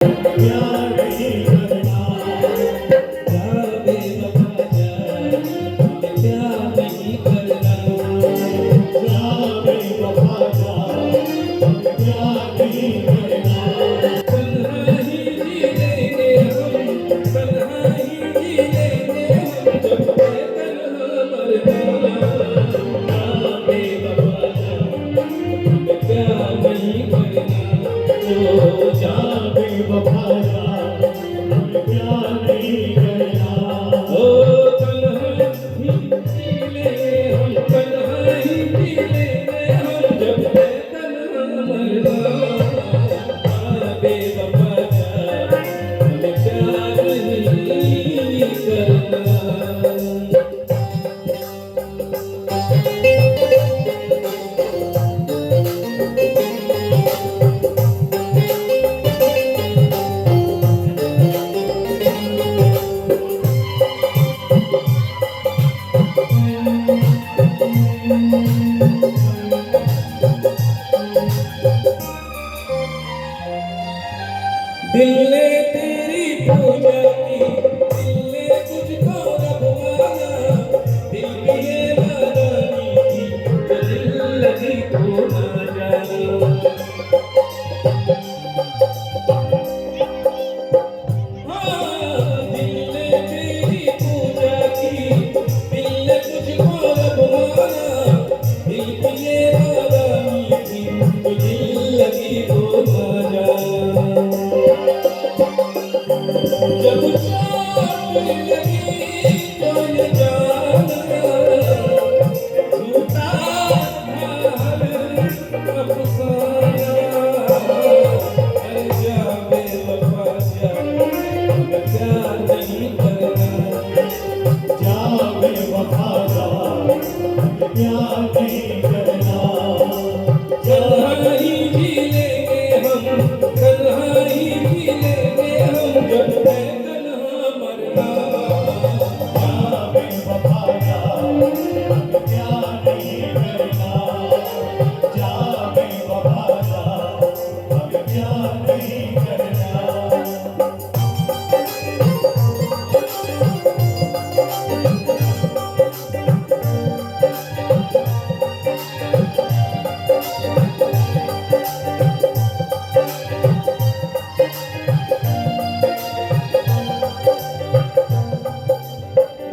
प्यार नहीं करना, जा बेवफा जा, हमें प्यार नहीं करना, जा बेवफा जा, हमें प्यार नहीं करना। तन्हा ही जी लेंगे हम, तन्हा ही जी लेंगे हम, जब तक तन्हा मरना। जा बेवफा जा, हमें प्यार नहीं करना, ओ जा बेवफा जा, हमें प्यार नहीं करना। ओ तन्हा ही जी लेंगे हम, तन्हा ही जी लेंगे हम, जब तक तन्हा मरना। जा बेवफा जा, हमें प्यार नहीं करना। दिल ने तेरी पूजा की, दिल ने तुझको रखवाया, दिल की ये नादानी थी, तो दिल लगी तो ना जाना। हाँ, दिल ने तेरी पूजा की, दिल ने तुझको रखवाया, दिल की ये नादानी थी, तो दिल लगी तो ना जाना। जब चोट लगी तो ये जाना, झूठा था हर अफसाना। अरे जा बेवफा जा, हमें प्यार नहीं करना, जा बेवफा जा, हमें प्यार नहीं करना। तन्हा ही जी लेंगे हम, तन्हा ही जी लेंगे हम, जब तक तन्हा मरना। जा बेवफा जा, हमें प्यार नहीं करना, जा बेवफा जा, हमें प्यार नहीं करना।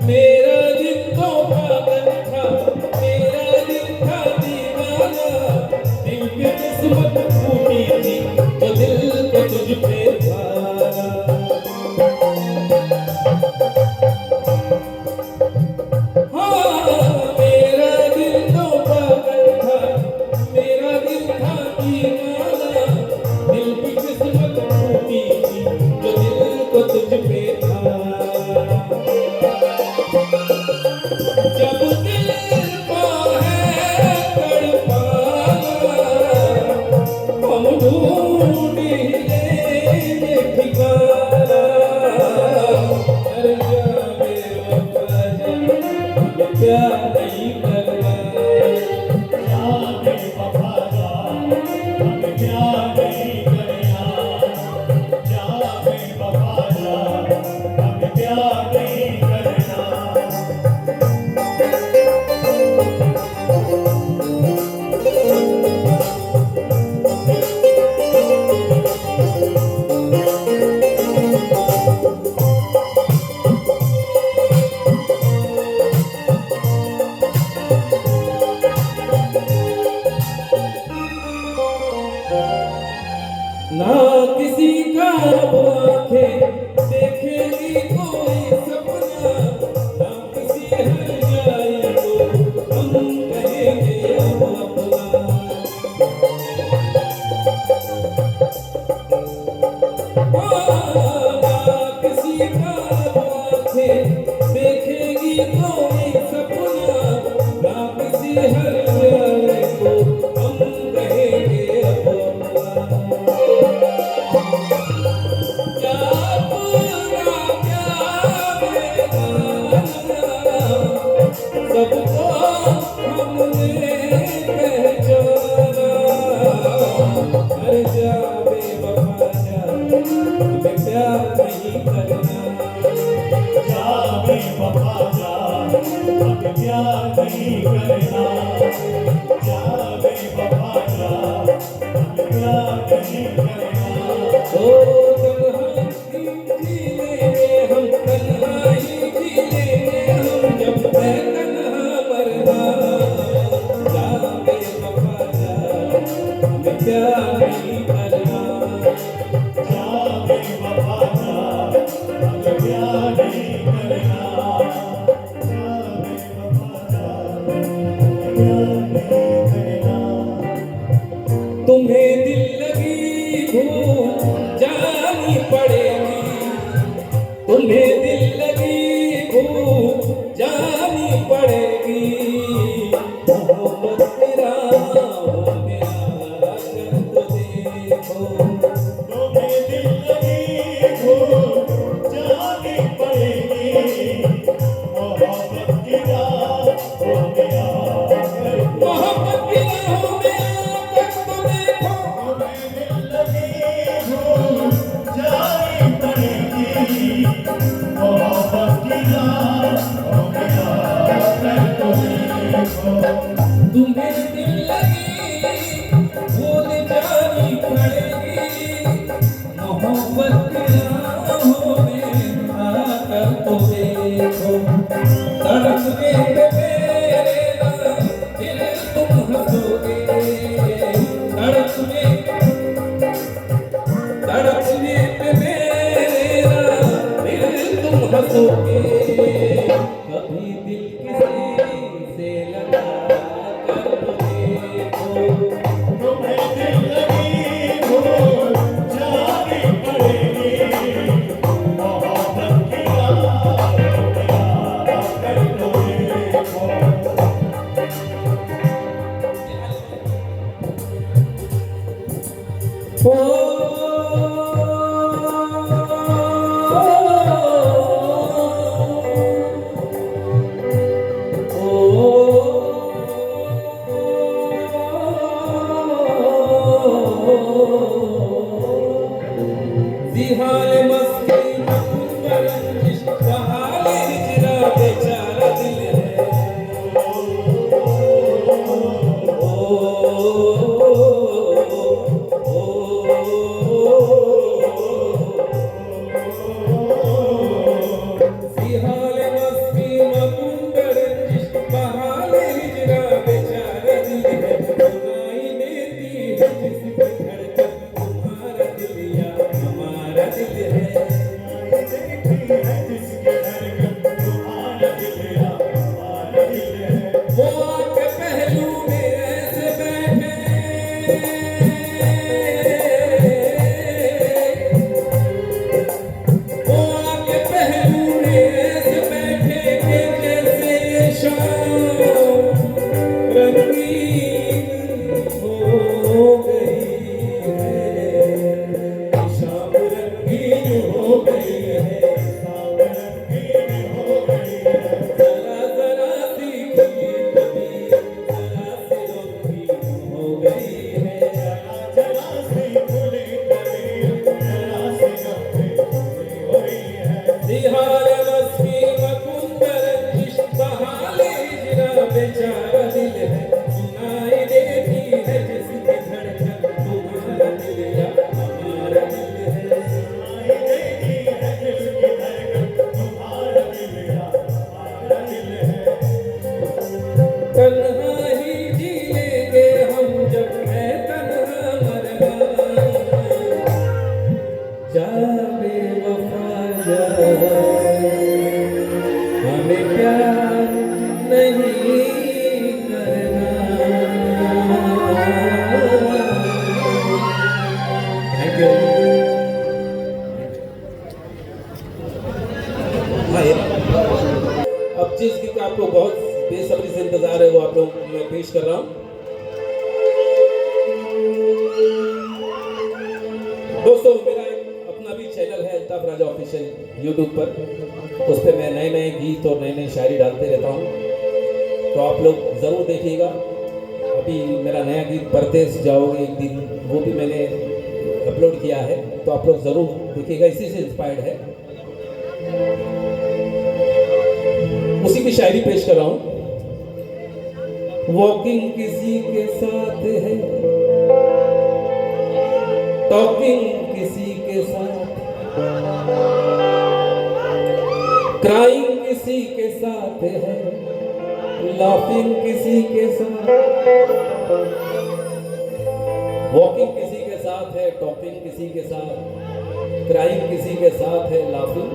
मेरा दिल तो पागल था, मेरा दिल था दीवाना, दिल की किस्मत फूटी थी, तो दिल को तुझ पे भाना। हाँ, मेरा दिल तो पागल था, मेरा दिल था दीवाना, दिल की किस्मत फूटी थी, तो दिल को तुझ पे भाना। जब दिल को है तड़पाना, हम ढूंढ ही लेंगे ठिकाना। अरे जा बेवफा जा, हमें प्यार नहीं करना, जा बेवफा जा, हमें प्यार नहीं करना, जा बेवफा जा, हमें प्यार नहीं करना। ना किसी का अब आंखें देखेगी कोई सपना, ना किसी हर जाए को हम कहेंगे अब अपना। ना किसी का अब आंखें देखेगी कोई सपना, ना किसी हर जाए को हम कहेंगे अब अपना। क्या पूरा क्या बेगाना, सबको हमने पहचाना। अरे जा बेवफा जा, हमें प्यार नहीं करना। जा बेवफा जा, हमें प्यार नहीं करना। जा बेवफा जा, हमें प्यार नहीं करना। ओ तन्हाई जी लेंगे हम, तन्हाई जी लेंगे हम, जब है तन्हा मरना। जा बेवफा जा, हमें प्यार नहीं करना। जा बेवफा जा, हमें प्यार नहीं करना। जा बेवफा जा, हमें प्यार नहीं करना। तुम्हें दिल लगी भूल जानी पड़ेगी, तुम्हें दिल लगी भूल जानी पड़ेगी। मोहब्बत तेरा हो मेरा कर तो देखो। तुम्हें दिल लगी भूल जानी पड़ेगी। मोहब्बत की राह हो गया कर दो। मोहब्बत की राहों में आकर तो देखो। तुम्हें दिल लगी भूल जानी पड़ेगी। मोहब्बत की राह हो गया कर दो देखो। तुम्हें दिल लगी भूल जानी पड़ेगी। मोहब्बत की राहों में आकर तो देखो। तड़पने पे मेरे नाम फिर तुम हंसोगे। तड़पने तड़पने पे मेरे नाम फिर तुम हंसोगे। कभी दिल किसी से लगा कर तो देखो। तुम्हें दिल लगी भूल जानी पड़ेगी। मोहब्बत की राह हो गया कर दो देखो। दिहाल मस्ती मकुंबर बहाल हिजरा बेचारा दिल है। दिहाल मस्ती मकुंबर बहाल हिजरा बेचारा दिल है। सुनाई देती है जिसकी धड़कन तुम्हारा दिल या हमारा दिल है। देखती है जिसके धड़कन तुम्हारा दिल या हमारा दिल है। वो आके पहलू में ऐसे बैठे, वो आके पहलू में ऐसे बैठे कि जैसे शाम रंगीन हो गई है। शाम रंगीन हो गई है। सावन रंगीन हो गई है। जरा जरा सी खुली कभी, जरा सी रंगीन हो गई है। जरा सी खुली कली, जरा सी गप्पे हो रही है। दिहाल मस्ती मकुंबर बहाल हिजरा बेचारा दिल है। सुनाई देती है जिसकी धड़कन तुम्हारा दिल या हमारा दिल है। सुनाई देती है जिसकी धड़कन तुम्हारा दिल या हमारा दिल है। तन्हाई जी लेंगे हम, जब है तन्हा मरना। जा बेवफा जा, हमें प्यार नहीं करना। Thank you. अब जिस गीत का आप लोग बहुत बेसब्री से इंतजार है वो आप लोग मैं पेश कर रहा हूँ। दोस्तों मेरा एक अपना भी चैनल है अल्ताफ राजा ऑफिशियल यूट्यूब पर, उस पर मैं नए नए गीत और नई नई शायरी डालते रहता हूँ, तो आप लोग ज़रूर देखिएगा। अभी मेरा नया गीत परदेस जाओगे एक दिन वो भी मैंने अपलोड किया है, तो आप लोग ज़रूर देखिएगा इसी से इंस्पायर्ड है। उसी की शायरी पेश कर रहा हूं। वॉकिंग किसी के साथ है, टॉकिंग किसी के साथ, क्राइंग किसी के साथ है, लाफिंग किसी के साथ। वॉकिंग किसी के साथ है, टॉकिंग किसी के साथ, क्राइंग किसी के साथ है, लाफिंग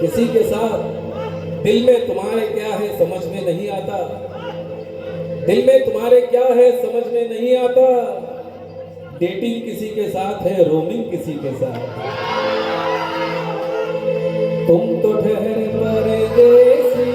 किसी के साथ। दिल में तुम्हारे क्या है समझ में नहीं आता, दिल में तुम्हारे क्या है समझ में नहीं आता। डेटिंग किसी के साथ है, रोमिंग किसी के साथ। तुम तो ठहरे परदेसी,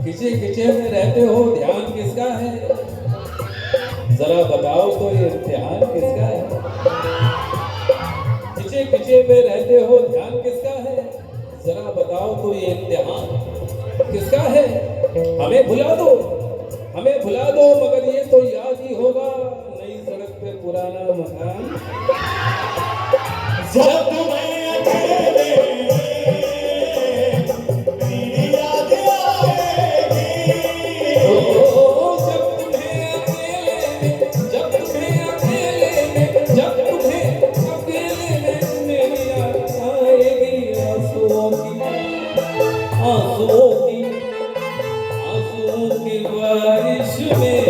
खिंचे खिंचे में रहते हो, ध्यान किसका है? जरा बताओ तो ये ध्यान किसका है? खिंचे खिंचे में रहते हो, ध्यान किसका है? जरा बताओ तो ये इम्तिहान किसका है? हमें भुला दो मगर ये तो याद ही होगा नई सड़क पे पुराना मकान। जब तुम्हें अकेले मेरी याद आएगी, जब तुम्हें अकेले मेरी याद आएगी। आंसुओं की बारिश में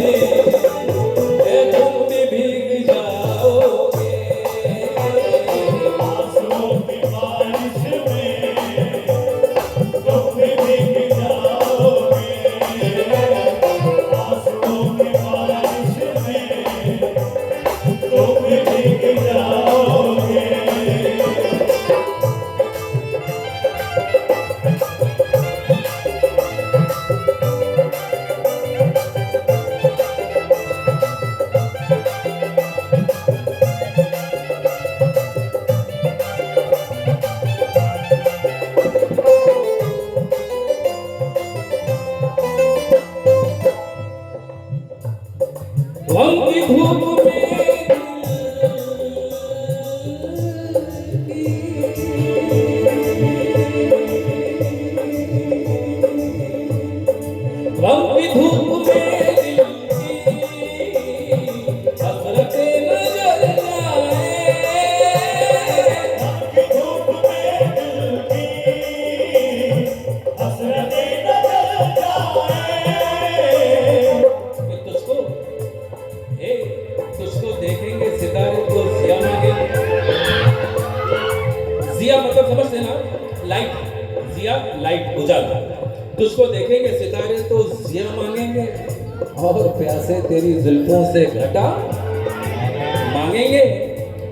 धूप में गम की धूप में दिल की हसरतें नजर जाए। धूप में दिल की हसरतें नजर जाए। कि तुझको देखेंगे सितारे तो जिया मांगेंगे। जिया मतलब समझ लेना, लाइट, जिया लाइट, उजाला। तुझको देखेंगे सितारे तो जिया मांगेंगे और प्यासे तेरी जुल्फों से घटा मांगेंगे।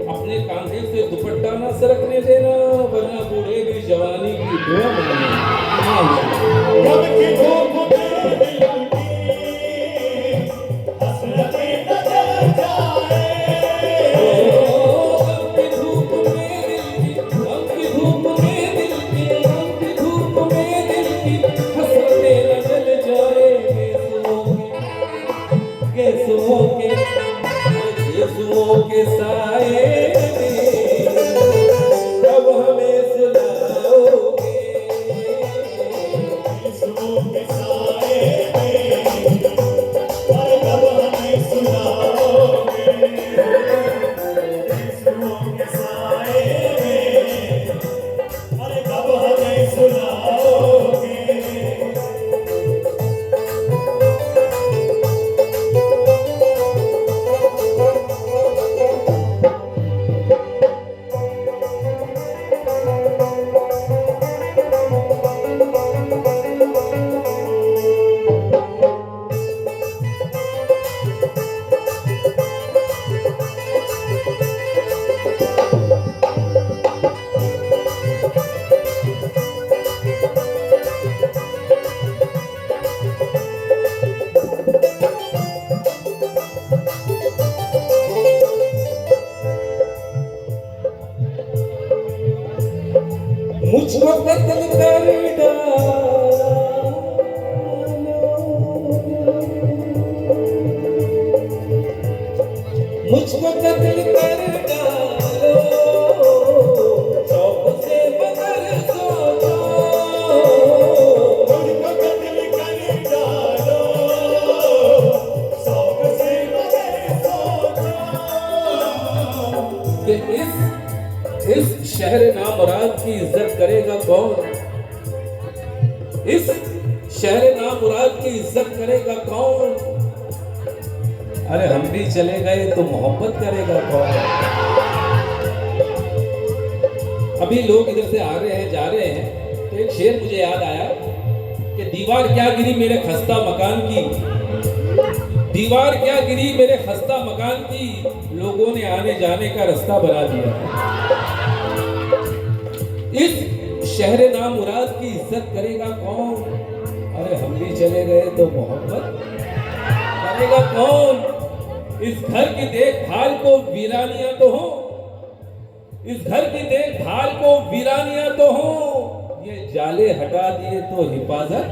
अपने कांधे से दुपट्टा ना सरकने देना, वरना बूढ़े की जवानी की दुआ मांगेंगे। गम की धूप में दिल की हसरतें नजर जाए। गम की धूप में दिल की, गम की धूप में दिल की, गम की धूप में दिल की हसरतें न जल जाए। गेसुओं के साए में कब हमें सुलाओगे। यीशुओं के साए में और कब हमें सुनाओगे। यीशुओं के साए में और कब हमें सुनाओगे। मुझको कत्ल कर डालो, मुझको कत्ल कर डालो, शौक से मगर सोचो। मुझको कत्ल कर डालो, शौक से मगर सोचो। कि इस शहर नामुराद की इज्जत करेगा कौन? इस शहर नामुराद की इज्जत करेगा कौन? अरे हम भी चले गए तो मोहब्बत करेगा कौन? अभी लोग इधर से आ रहे हैं, जा रहे हैं, तो एक शेर मुझे याद आया कि दीवार क्या गिरी मेरे खस्ता मकान की, दीवार क्या गिरी मेरे खस्ता मकान की, लोगों ने आने जाने का रास्ता बना दिया। इस शहर नामुराद की इज्जत करेगा कौन? अरे हम भी चले गए तो मोहब्बत करेगा कौन? इस घर की देखभाल को वीरानियां तो हो, इस घर की देखभाल को वीरानियां तो हो, ये जाले हटा दिए तो हिफाजत।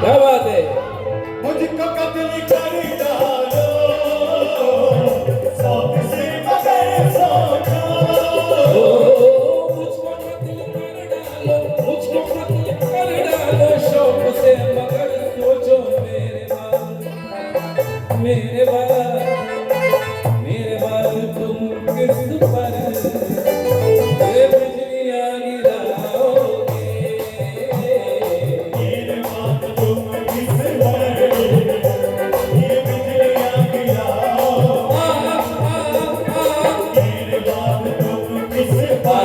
क्या बात है? मुझको कत्ल कर डालो, शौक से मगर सोचो। मुझको कत्ल कर डालो, मुझको कत्ल कर डालो, शौक से मगर सोचो। मेरे बाल तुम किस पर ये बिजलियां गिराओगे। मेरे बात तुम किस पर ये बिजलियां गिराओगे। मेरे बात तुम किस पर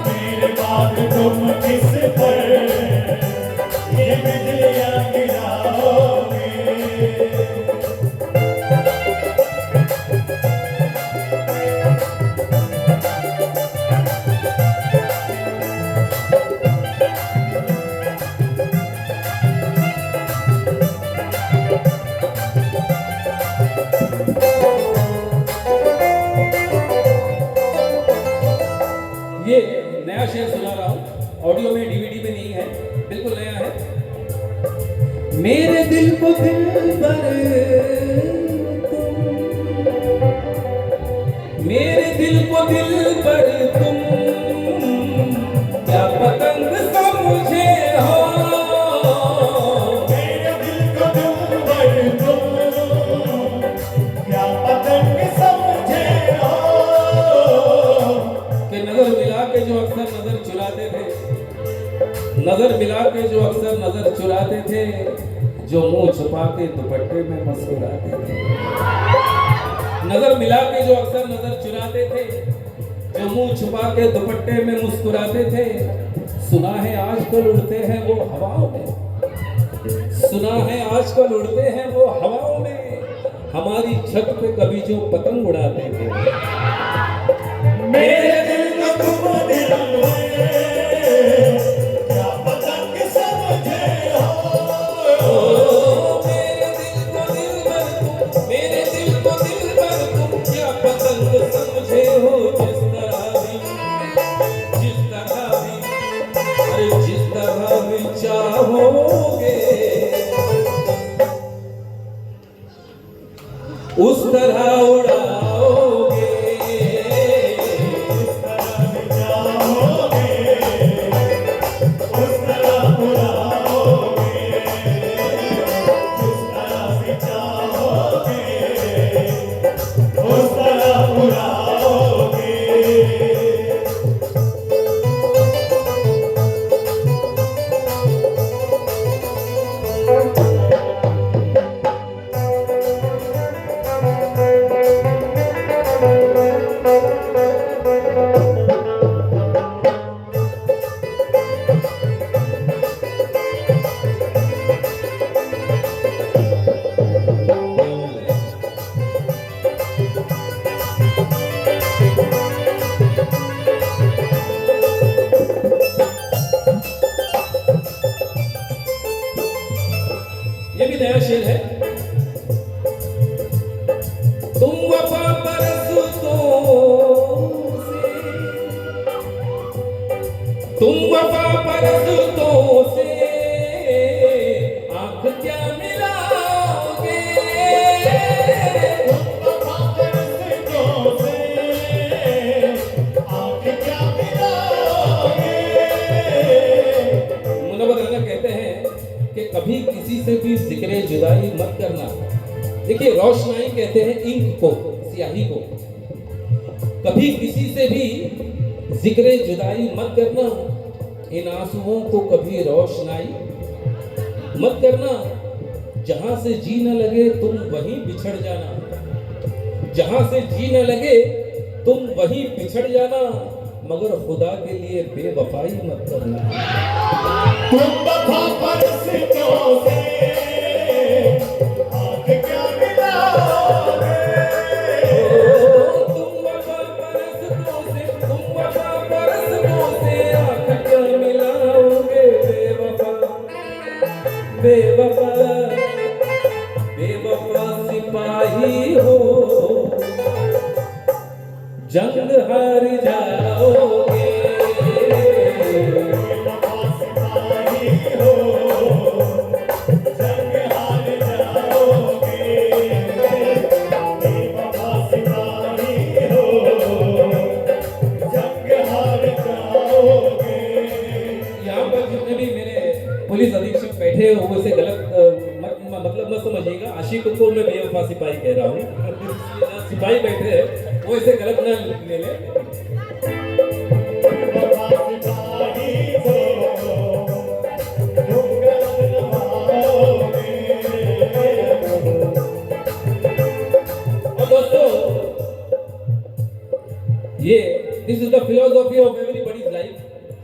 मेरे बात तुम किस पर ये बिजलियां गिराओगे। ये नया शेर सुना रहा हूँ, ऑडियो में, डीवीडी में नहीं है, बिल्कुल नया है। मेरे दिल को दिल पर तुम, मेरे दिल को दिल पर तुम क्या पतंग समझे हो, मेरे दिल को दिल पर तुम क्या पतंग समझे हो। कि नजर मिला के जो अक्सर नजर चुराते थे, नजर मिला के जो अक्सर नजर चुराते थे, जो मुंह छुपा के दुपट्टे में मुस्कुराते थे। नजर मिला के जो अक्सर नजर चुराते थे, जो मुंह छुपा के दुपट्टे में मुस्कुराते थे, सुना है आजकल उड़ते हैं वो हवाओं में, सुना है आजकल उड़ते हैं वो हवाओं में, हमारी छत पे कभी जो पतंग उड़ाते थे। मेरे दिल को तुम दिल क्या पतंग समझे हो। मेरे दिल को दिल पर तुम, मेरे दिल को दिल पर तुम क्या पतंग समझे हो, जिस तरह भी, जिस तरह भी, अरे जिस तरह भी चाहोगे उस तरह उड़ाओगे। जिस तरह जाओगे उस तरह उड़ाओगे, जिस तरह जाओगे उस तरह उड़ाओगे। ये भी नया शेर है। तुम वफा परस्तों से, तुम वफा परस्तों से आंख क्या मिलाओगे, परस्तों से आंख क्या मिलाओगे। मुनव्वर अहमद कहते हैं कि कभी किसी से भी जिक्र जुदाई मत करना। देखिए रोशनाई कहते हैं इंक को, स्याही को। कभी किसी से भी जिक्र जुदाई मत करना, इन आंसुओं को कभी रोशनाई मत करना। जहां से जी न लगे तुम वहीं बिछड़ जाना, जहां से जी न लगे तुम वहीं बिछड़ जाना, मगर खुदा के लिए बेवफाई मत करना। तुम वफा परस्तों से आंख क्या मिलाओगे। तुम वफा परस्तों से, तुम वफा परस्तों से आंख क्या मिलाओगे, बेवफा, बेवफा, बेवफा सिपाही हो, जंग हार जाओगे। वफा सिपाही हो जंग हार जाओगे। वफा सिपाही हो जंग हार जाओगे। यहाँ पर जितने भी मेरे पुलिस अधीक्षक बैठे हो वो इसे गलत मतलब न समझिएगा। आशिक को मैं बेवफा सिपाही कह रहा हूँ। सिपाही बैठे हैं वो इसे गलत न ले ले। वफा सिपाही हो तुम गलत नभाओगे। और दोस्तों ये this is the philosophy of everybody's life.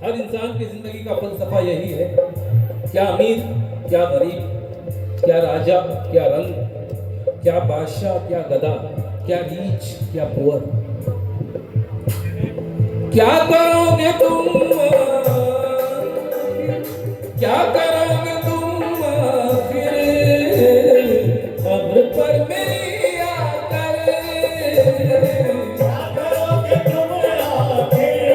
हर इंसान की जिंदगी का फलसफा यही है। क्या अमीर, क्या गरीब, क्या राजा, क्या रंग, क्या बादशाह, क्या गधा, क्या रीच, क्या पुअर, क्या करोगे तुम, क्या करोगे तुम आखिर कब्र पर मेरी आकर, क्या करोगे तुम आखिर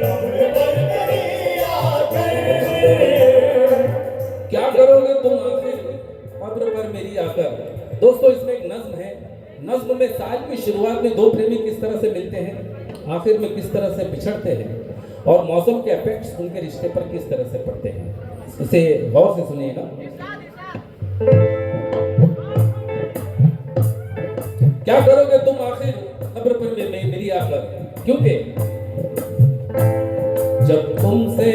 कब्र पर मेरी आकर। क्या में साल की शुरुआत में दो प्रेमी किस तरह से मिलते हैं, आखिर में किस तरह से बिछड़ते हैं और मौसम के इफेक्ट्स उनके रिश्ते पर किस तरह से पड़ते हैं, इसे गौर से सुनिएगा। क्या करोगे तुम आखिर खबर पर मेरी आकर, क्योंकि जब तुमसे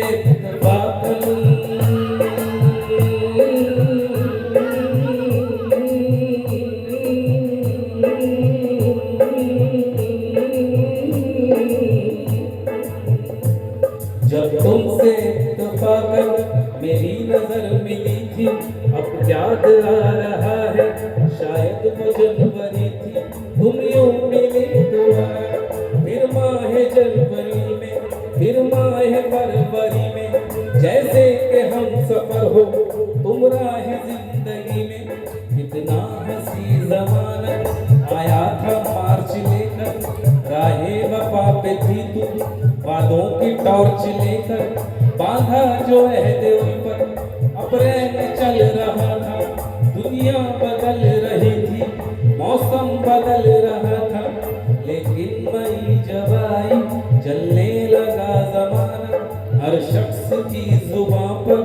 जब तुमसे इत्तेफाकन मेरी नजर मिली थी, अब याद आ रहा है शायद वो जनवरी थी, तुम यूं मिली तो आया फिर माह जनवरी में, फिर माह फरवरी में, जैसे कि हम सफर हो तुम राह जिंदगी में। कितना हंसी जमाना आया था मार्च लेकर, राहे वफा पे थी तू वादों की टॉर्च लेकर, बांधा जो अहद पर अप्रैल चल रहा था, दुनिया बदल रही थी, मौसम बदल रहा था, लेकिन मई जब आई चलने लगा जमाना, हर शख्स की जुबां पर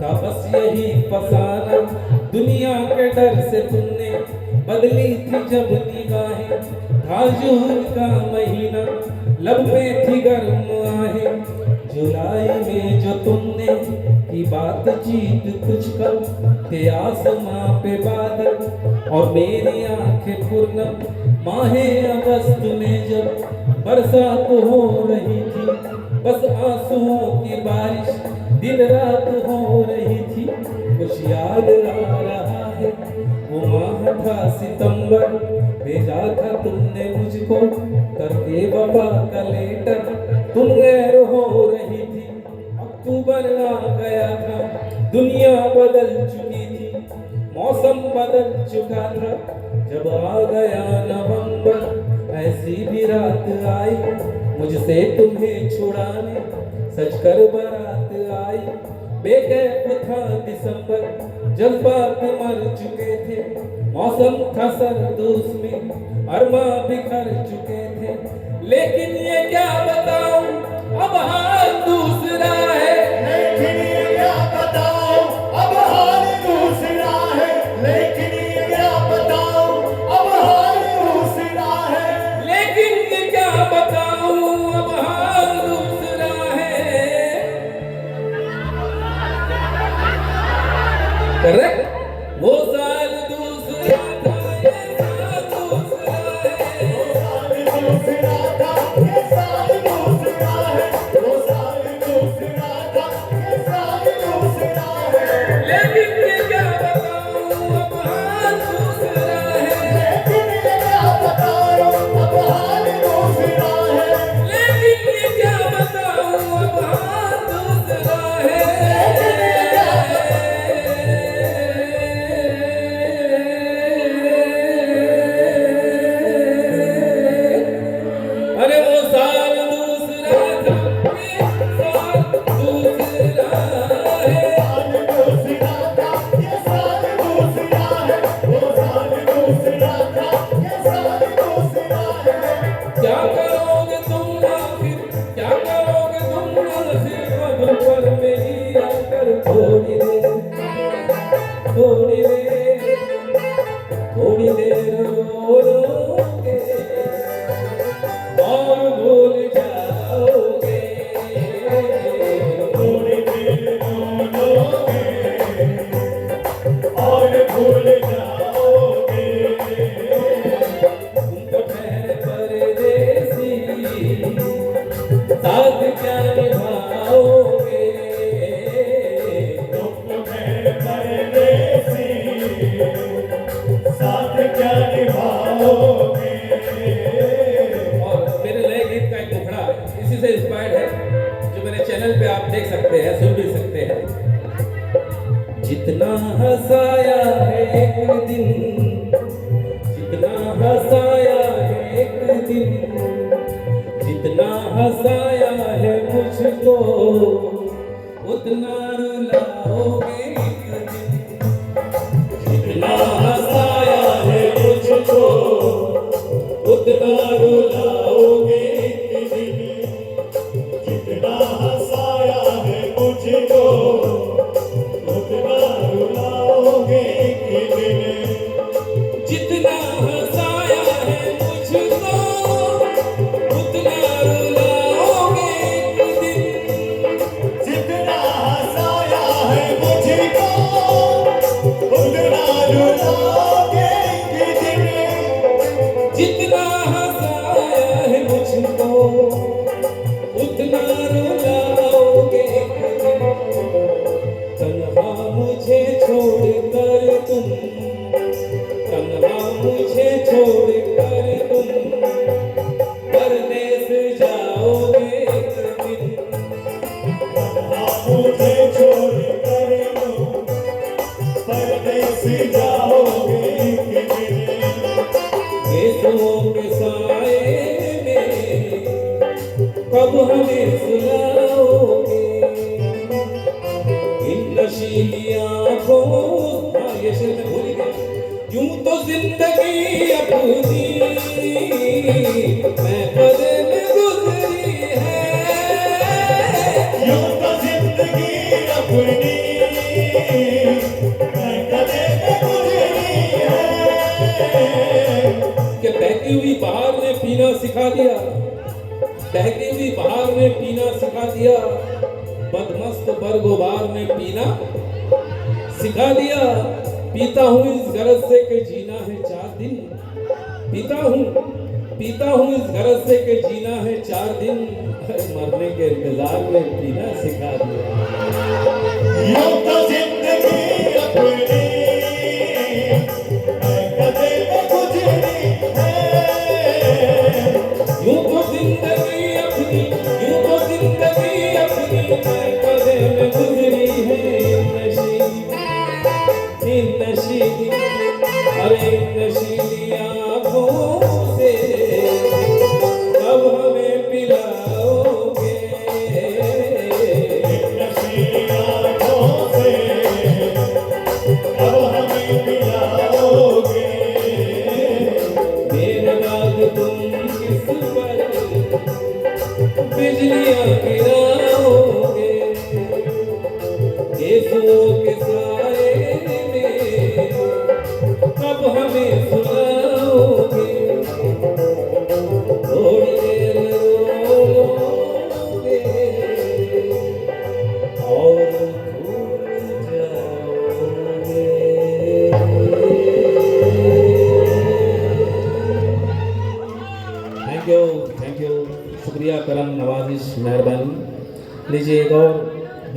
था बस यही फसाना, दुनिया के डर से तुमने बदली थी जब निगाहें, था जून का महीना लब पे थी गर्म आहें, जुलाई में जो तुमने की बातचीत कुछ कम थे आसमां पे बादल और मेरी आंखें पूर्णम, माहे अगस्त में जब बरसात हो रही थी, बस आंसुओं की बारिश दिन रात हो रही थी, कुछ याद आ रहा है वो माह था सितंबर, भेजा था तुमने मुझको करके वफा का लेटर, तुम गैर हो रही थी, अक्टूबर आ गया था, दुनिया बदल चुकी थी, मौसम बदल चुका था, जब आ गया नवंबर ऐसी भी रात आई, मुझसे तुम्हें छुड़ाने सजकर बारात आई, बेकैफ था दिसंबर, जज्बात मर चुके थे, मौसम था सर्द उसमें अरमा बिखर चुके थे, लेकिन ये क्या बताऊं अब हाल दूसरा है, लेकिन ये क्या बताऊं अब हाल दूसरा है, लेकिन ये क्या बताऊं अब हाल दूसरा है, लेकिन ये क्या बताऊं अब हाल दूसरा है। करेक्ट, वो साल दूसरा था ये साल दूसरा है, वो साल दूसरा था ये साल दूसरा है, वो साल दूसरा था ये साल दूसरा है, लेकिन ये क्या बताऊं अब हाल दूसरा है, लेकिन ये क्या बताऊं अब हाल दूसरा है, लेकिन ये क्या बताऊं अब हाल दूसरा है। अरे वो साल दूसरा था ये साल दूसरा है, साल दूसरा था ये साल दूसरा है, वो साल दूसरा था ये साल दूसरा है, क्या करोगे तुम आखिर, क्या करोगे तुम आखिर खबर पर मेरी आकर थोड़ी देर, थोड़ी देर, थोड़ी देर रोके और भूल जाओगे, थोड़ी देर रोलोगे और भूल जाओगे, तुम तो ठहरे परदेसी साथ क्या निभाओगे, तुम तो ठहरे परदेसी साथ क्या निभाओगे। और मेरे नए गीत का एक टुकड़ा इसी से इंस्पायर्ड है, जो मेरे चैनल पे आप देख सकते हैं, सुन भी सकते हैं। जितना हंसाया है एक दिन, जितना हंसाया है एक दिन, जितना हंसाया है मुझको उतना रुलाओगे एक दिन, जितना हंसाया है मुझको मुझे छोड़कर तुम, तन्हा मुझे छोड़कर तुम परदेस जाओगे एक दिन। मुझे छोड़कर तुम परदेस जाओगे एक दिन। केसों के साए में कब हमें सुलाओगे, इन नशीली आँखों, हाँ ये शेर मैं भूल गया। यूं तो जिंदगी अपनी मैं कदे में गुजरी है, यूं तो जिंदगी अपनी मैं कदे में गुजरी है। कि बहती हुई बहार ने पीना सिखा दिया, बहती हुई बहार ने पीना सिखा दिया, बदमस्त बरगुबार ने पीना सिखा दिया। पीता हूँ इस गरज से कि जीना है 4 दिन, पीता हूँ इस गरज से कि जीना है 4 दिन, मरने के इंतजार में पीना सिखा दिया। यूं तो जिंदगी अपनी मैं कदे में गुजरी है। यूं तो जिंदगी अपनी, यूं तो जिंदगी अपनी मैं कदे में गुजरी है। इन नशीली, अरे इन नशीली आँखों से कब हमें पिलाओगे, नशीली आँखों से अब हमें मिलाओगे। मेरे बाद तुम किस पर बिजलियाँ गिराओगे, केसों के साए में कब हमें सुनाओगे, थोड़ी देर रोओगे और भूल जाओगे। थैंक यू, शुक्रिया, करम, नवाजिश, मेहरबानी। लीजिए एक और